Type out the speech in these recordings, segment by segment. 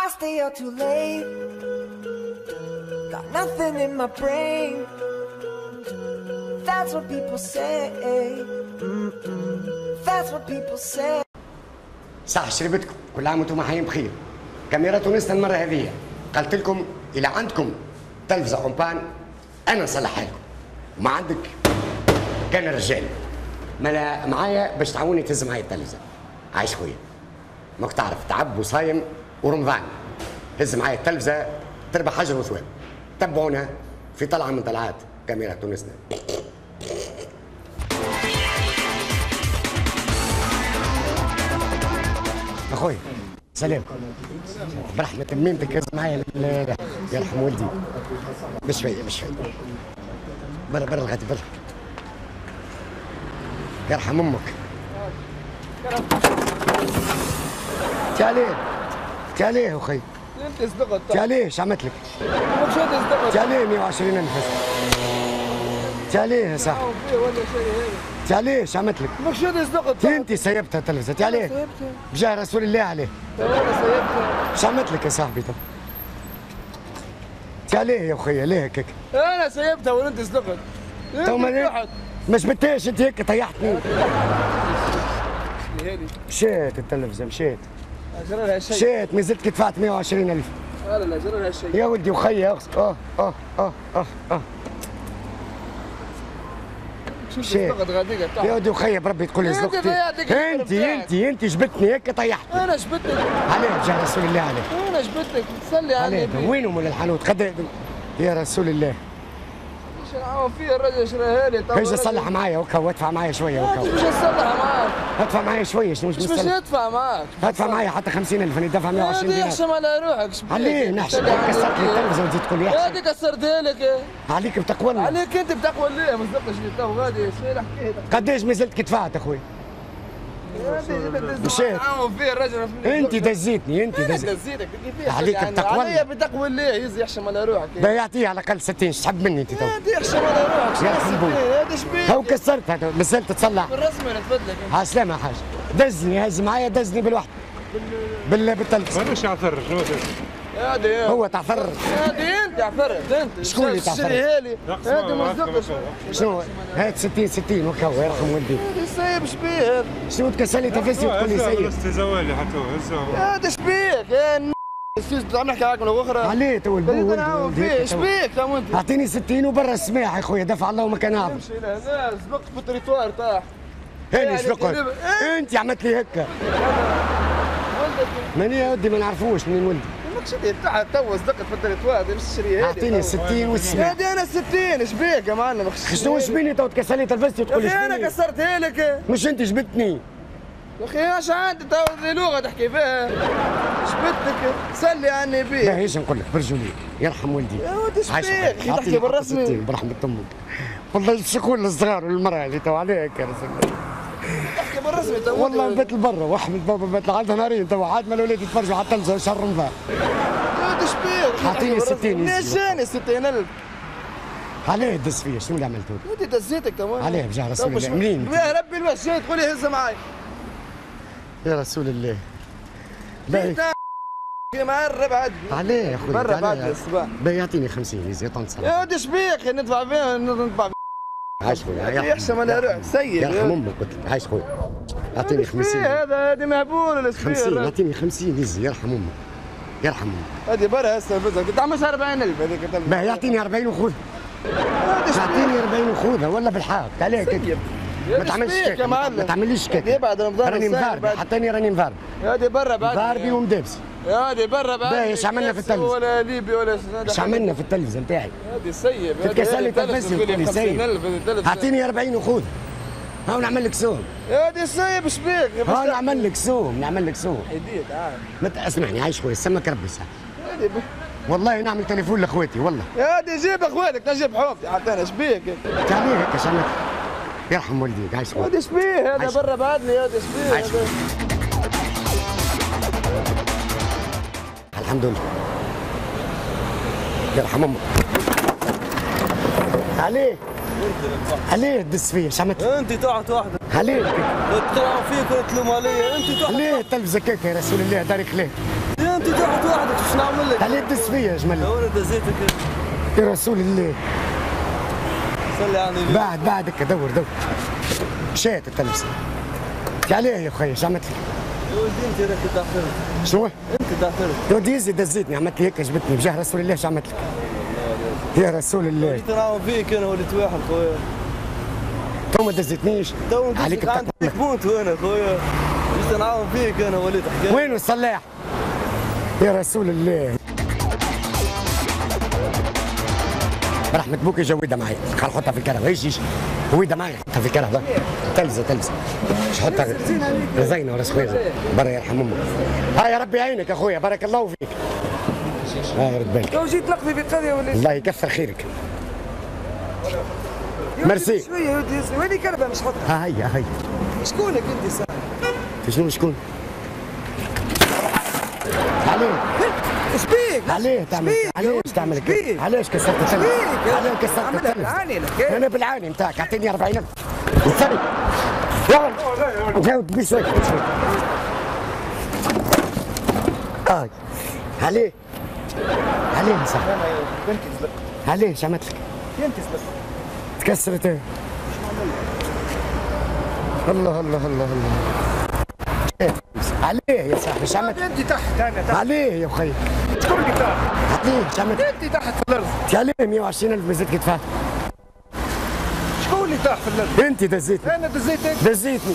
I stay out too late, got nothing in my brain. That's what people say. That's what people say. صح شربتكم، كل عام وانتم حيين بخير. كاميرا تونسنا المرة هذه قلت لكم إذا عندكم تلفزة أومبان أنا نصلحها لكم، وما عندك كان رجال معايا باش تعاوني تهز معايا التلفزة. عايش خويا، ماك تعرف تعب وصايم ورمضان، هز معايا التلفزة تربح حجر وثواب. تبعونا في طلعة من طلعات كاميرا تونسنا. اخوي سلام، برحمة ميمتك هز معايا يرحم والدي بشوية بشوية. برا برا الغادي برا. يرحم امك. تعالي تعالي اخي. انت صدقت. تعالي ايش عملت لك؟ مش صدقت. تعالي 120,000 تعالي يا صاحبي. تعالي ايش عملت لك؟ مش صدقت. انت سيبتها تلفزة. تعالي بجاه رسول الله عليه. انا سيبتها. ايش عملت لك يا صاحبي طب؟ تعالي يا اخويا ليه هيك؟ انا سيبتها وانت صدقت. تو ما جبتهاش انت هيك طيحتني. مشيت التلفزة مشيت. جرى لها شيء. مشيت ما زلت دفعت 120,000. لا جرى لها شيء. يا ولدي وخيا مشيت. يا ولدي وخيا بربي تقول لي زلقتي. انت جبتني هيك طيحتني. انا جبتك. عليه بجاه رسول الله عليه. انا جبتك تصلي عليه. وين ام الحانوت يا رسول الله. ايش نعاون فيه الرجل شراها لي. ايش صلح معايا وكا وادفع معايا شويه وكا. مش هتصلح معاك. ادفع معايا شويه شنو مش ادفع معاك. ادفع معايا حتى 50,000 انا دافع 120 دينار. يحشم على روحك. عليه نحشم كسرت لي التلفزه وتزيد تقول لي يحشم. هذه كسرتها لك. عليك بتقوى الله. عليك انت بتقوى الله ما صدقتش تو غادي شنو الحكايه. قديش ما زلت دفعت اخوي؟ مشيت. نعاون فيه الرجل. انت دزيتني انت دزيتك. عليك بتقوى الله. علي بتقوى الله يحشم على روحك. بيعطيه على الاقل 60 تسحب مني انت تو. هذه يحشم على روحك. يا حبوب هذا شبيه. هو كسرتها ما زلت تصلح. بالرسمي نتفدلك. عالسلامة يا حاج. دزني هز معايا دزني بالوحده. بالتلفزه. مانيش عفر شنو هذه هو تعفر. هذه انت عفرت انت. شكون اللي تعفر؟ شريها لي. هذه ما صدقتش. شنو هات 60 وكا يرحم والديك. هذا سايب شبيه هذا. شنو تكسلي تلفزتي وتقول لي سيب؟ زوالي حتى هو هذا شبيك يا عم نحكي معاك من اخرى. عليه تو البول. ايش بيك تو انت؟ اعطيني 60 وبرا السماح يا خويا دفع الله وما كان عبد. امشي لهنا سبقت في التريتوار طاح. هاني سبقت. انت عملت لي هكا. ماني يا ودي ما نعرفوش منين ولدي. ماكش تاع تو صدقت في التريتوار مش تشري هذه. اعطيني 60 والسماح. هذه انا 60 ايش بيك يا معلم؟ شنو ايش بيني تو تكسلي تلفزتي وتقول لي انا كسرتها لك. مش انت جبتني. يا اخي ايش عندي تو لغه تحكي فيها؟ جبتك سلي عني بيه. لا ايش نقول لك برجولي يرحم والدي. يا ولدي ايش بيك؟ تحكي بالرسمي. برحمة امك. والله الشكون الصغار والمرأة اللي تو عليك يا رسول الله. تحكي بالرسمي تو. والله نبات لبرا واحمد بابا بات عندها نارين تو عاد ما الاولاد يتفرجوا على التلفزه شهر رمضان. يا ولدي ايش بيك؟ اعطيني 60. ليش جاني 60,000؟ عليه دز فيا شنو اللي عملته؟ يا ولدي دزيتك تو. عليه بجاه رسول الله منين؟ يا ربي الوش جاي تقول لي هز معي. يا رسول الله. باهي في معرب عد. عليه يا اخوي. برا بعد الصباح. باهي يعطيني 50 يا طنط صلاح. يا ولدي ايش بيك؟ ندفع فيها ندفع. عايش خويا يحشم على روحك سيد. يرحم امك قلت لك عايش خويا. اعطيني 50. هذه مهبول ولا 50 اعطيني 50 يزي يرحم امك. يرحم امك. هذه برا هسه قلت عمش 40,000 هذيك. باهي يعطيني 40 وخذها. يعطيني 40 وخذها ولا بالحق عليك انت. ما تعملش كيك يا معلم. ما تعمليش كيك. بعد رمضان راني مفاربي حتى انا راني مفاربي. هذه برا بعد. مفاربي ومدابسي. هذه برا بعد. باهي ايش عملنا في التلفزه؟ ولا ليبي ولا ايش عملنا في التلفزه نتاعي؟ هذه سيب. تتكسل لي تلفزتي وتقول لي سيب. اعطيني 40 وخذها. هاو نعمل لك سوم. هذه سيب ايش بيك؟ هاو نعمل لك سوم نعمل لك سوم. حديد عاد. اسمعني عايش خويا سمك ربي ساعه. هذه والله نعمل تليفون لاخواتي والله. هذه جيب اخواتك نجيب حوفتي حتى انا ايش بيك؟ تعالي هيك ايش عملت؟ يرحم والديك عايش خويا. هذا ايش بيه؟ هذا برا بعدني هذا ايش بيه؟ الحمد لله. يرحم امك. عليه تدس فيا ايش عملت؟ انت طلعت واحده. عليه طلعوا فيك وتلوم علي انت طلعت. ليه التلفزه كيك يا رسول الله دارك ليه؟ انت جيت واحد وحدك شو نعمل لك؟ خليه تدس فيا يا جمال. وانا دزيتك يا رسول الله. صلي على النبي. بعدك دور. مشيت التلفزة. عليه يا اخي ايش عملت لي؟ يا ولدي انت راك تاخرت. شو؟ انت تاخرت. يا ولدي يزي دزيتني عملت لي هيك جبتني بجاه رسول الله ايش عملت لك؟ يا رسول الله. وليت نعاون فيك انا وليت واحد خويا. تو ما دزيتنيش. تو عليك عندك موت وانا خويا. جيت نعاون فيك انا وليت حكايه. وين الصلاح؟ يا رسول الله. رحمة ابوك جودها معي، خل حطها في الكرهبة، ايش هويدة معي حطها في الكرهبة، تلزة مش حطها زينة ولا سخويزة، برا يرحم امك. ها يا ربي يعينك يا اخويا، بارك الله فيك. ها يرد بالك. لو جيت لقطي بقضية ولا الله يكثر خيرك. ميرسي. شوية يا ودي وين كربة مش حطها؟ ها هي. شكونك انت ساعة؟ شنو شكون؟ عليه. ايش بيك؟ عليه تعمل كذا؟ علاش كسرت التلفزة؟ علاش كسرت التلفزة؟ انا بالعاني نتاعك اعطيني 40,000. ثاني. جاوب بشوي. عليه صح. عليه ايش عملت لك؟ تكسرت ايه؟ الله عليه يا صاحبي ايش عملت؟ انت تحت انا تحت. عليه يا اخي. شكون اللي تحت؟ عليه ايش عملت؟ انت تحت في الارض. عليه 120,000 مزيد كتفات. شكون اللي تحت في الارض؟ انت دزيتني. انا دزيتك. دزيتني.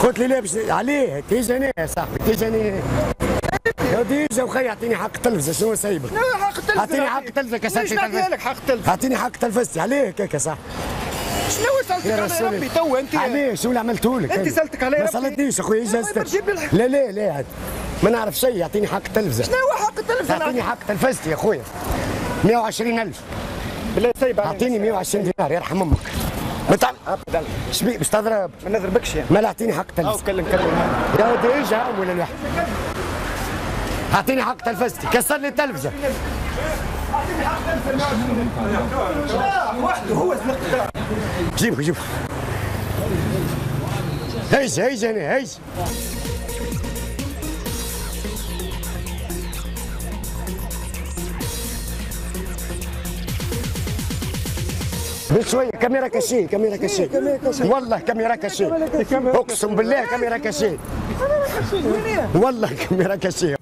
قلت لي لابس عليه تيجي هنا يا صاحبي تيجي هنا. يا ديجا وخي اعطيني حق تلفزه شنو سايبك؟ لا حق تلفزة. اعطيني حق تلفزه كسرت ليش نعطيها لك حق تلفزة؟ اعطيني حق تلفزتي عليك هيك صح. شنو سالتك يا على رسول ربي تو انت؟ عليه شو اللي عملته لك؟ انت سالتك علي ما ربي؟ سالتنيش اخوي اجازتك. لا عاد ما نعرف شيء يعطيني حق التلفزه. شنو حق التلفزة؟ اعطيني حق تلفزتي يا اخويا 120,000 بالله سايب اعطيني 120 دينار يرحم امك. ابدا شبيك باش تضرب؟ ما نضربكش يعني. ما اعطيني حق او تلفزتي. كلم يا ودي ايش هام ولا الواحد؟ اعطيني حق تلفزتي كسر لي التلفزه. وحده هو زلق. جيبه هيج هنا هيج. بشوية كاميرا كاشيه والله كاميرا كاشيه اقسم بالله كاميرا كاشيه والله كاميرا كاشيه